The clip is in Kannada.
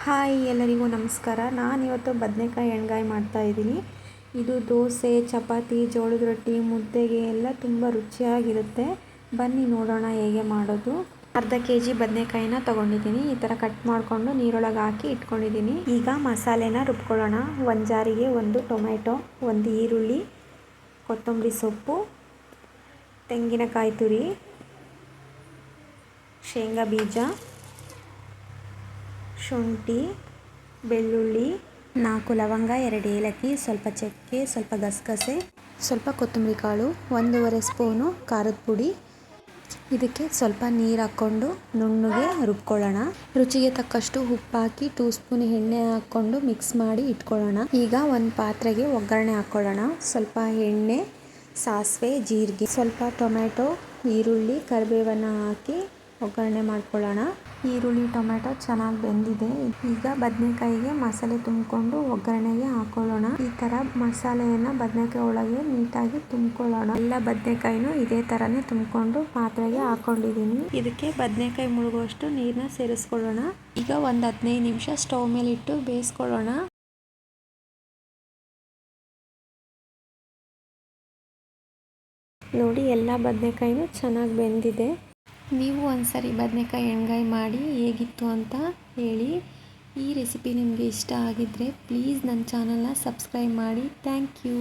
ಹಾಯ್ ಎಲ್ಲರಿಗೂ ನಮಸ್ಕಾರ. ನಾನಿವತ್ತು ಬದನೆಕಾಯಿ ಎಣ್ಗಾಯಿ ಮಾಡ್ತಾಯಿದ್ದೀನಿ. ಇದು ದೋಸೆ, ಚಪಾತಿ, ಜೋಳದ ರೊಟ್ಟಿ, ಮುದ್ದೆಗೆ ಎಲ್ಲ ತುಂಬ ರುಚಿಯಾಗಿರುತ್ತೆ. ಬನ್ನಿ ನೋಡೋಣ ಹೇಗೆ ಮಾಡೋದು. ಅರ್ಧ kg ಬದನೆಕಾಯಿನ ತೊಗೊಂಡಿದ್ದೀನಿ. ಈ ಥರ ಕಟ್ ಮಾಡಿಕೊಂಡು ನೀರೊಳಗೆ ಹಾಕಿ ಇಟ್ಕೊಂಡಿದ್ದೀನಿ. ಈಗ ಮಸಾಲೆನ ರುಬ್ಕೊಳ್ಳೋಣ. ಒಂದು ಜಾರಿಗೆ ಒಂದು ಟೊಮೆಟೊ, ಒಂದು ಈರುಳ್ಳಿ, ಕೊತ್ತಂಬರಿ ಸೊಪ್ಪು, ತೆಂಗಿನಕಾಯಿ ತುರಿ, ಶೇಂಗಾ ಬೀಜ, ಶುಂಠಿ, ಬೆಳ್ಳುಳ್ಳಿ, 4 ಲವಂಗ, 2 ಏಲಕ್ಕಿ, ಸ್ವಲ್ಪ ಚಕ್ಕೆ, ಸ್ವಲ್ಪ ಗಸಗಸೆ, ಸ್ವಲ್ಪ ಕೊತ್ತಂಬರಿ ಕಾಳು, 1.5 ಸ್ಪೂನು ಖಾರದ ಪುಡಿ. ಇದಕ್ಕೆ ಸ್ವಲ್ಪ ನೀರು ಹಾಕ್ಕೊಂಡು ನುಣ್ಣಗೆ ರುಬ್ಕೊಳ್ಳೋಣ. ರುಚಿಗೆ ತಕ್ಕಷ್ಟು ಉಪ್ಪು ಹಾಕಿ 2 ಸ್ಪೂನ್ ಎಣ್ಣೆ ಹಾಕ್ಕೊಂಡು ಮಿಕ್ಸ್ ಮಾಡಿ ಇಟ್ಕೊಳ್ಳೋಣ. ಈಗ ಒಂದು ಪಾತ್ರೆಗೆ ಒಗ್ಗರಣೆ ಹಾಕ್ಕೊಳ್ಳೋಣ. ಸ್ವಲ್ಪ ಎಣ್ಣೆ, ಸಾಸಿವೆ, ಜೀರಿಗೆ, ಸ್ವಲ್ಪ ಟೊಮೆಟೊ, ಈರುಳ್ಳಿ, ಕರಿಬೇವನ್ನು ಹಾಕಿ ಒಗ್ಗರಣೆ ಮಾಡ್ಕೊಳ್ಳೋಣ. ಈರುಳ್ಳಿ, ಟೊಮೆಟೊ ಚೆನ್ನಾಗಿ ಬೆಂದಿದೆ. ಈಗ ಬದನೆಕಾಯಿಗೆ ಮಸಾಲೆ ತುಂಬಿಕೊಂಡು ಒಗ್ಗರಣೆಗೆ ಹಾಕೊಳ್ಳೋಣ. ಈ ಥರ ಮಸಾಲೆಯನ್ನು ಬದನೆಕಾಯಿ ಒಳಗೆ ನೀಟಾಗಿ ತುಂಬಿಕೊಳ್ಳೋಣ. ಎಲ್ಲ ಬದನೆಕಾಯಿನೂ ಇದೇ ಥರನೇ ತುಂಬಿಕೊಂಡು ಪಾತ್ರೆಗೆ ಹಾಕೊಂಡಿದ್ದೀನಿ. ಇದಕ್ಕೆ ಬದನೆಕಾಯಿ ಮುಳುಗುವಷ್ಟು ನೀರನ್ನ ಸೇರಿಸ್ಕೊಳ್ಳೋಣ. ಈಗ ಒಂದು 15 ನಿಮಿಷ ಸ್ಟವ್ ಮೇಲೆ ಇಟ್ಟು ಬೇಯಿಸ್ಕೊಳ್ಳೋಣ. ನೋಡಿ, ಎಲ್ಲ ಬದನೆಕಾಯಿನೂ ಚೆನ್ನಾಗಿ ಬೆಂದಿದೆ. ನೀವು ಒಂದ್ಸರಿ ಬದನೆಕಾಯಿ ಎಣ್ಗಾಯಿ ಮಾಡಿ ಹೇಗಿತ್ತು ಅಂತ ಹೇಳಿ. ಈ ರೆಸಿಪಿ ನಿಮಗೆ ಇಷ್ಟ ಆಗಿದ್ದರೆ ಪ್ಲೀಸ್ ನನ್ನ ಚಾನಲ್ನ ಸಬ್ಸ್ಕ್ರೈಬ್ ಮಾಡಿ. Thank you.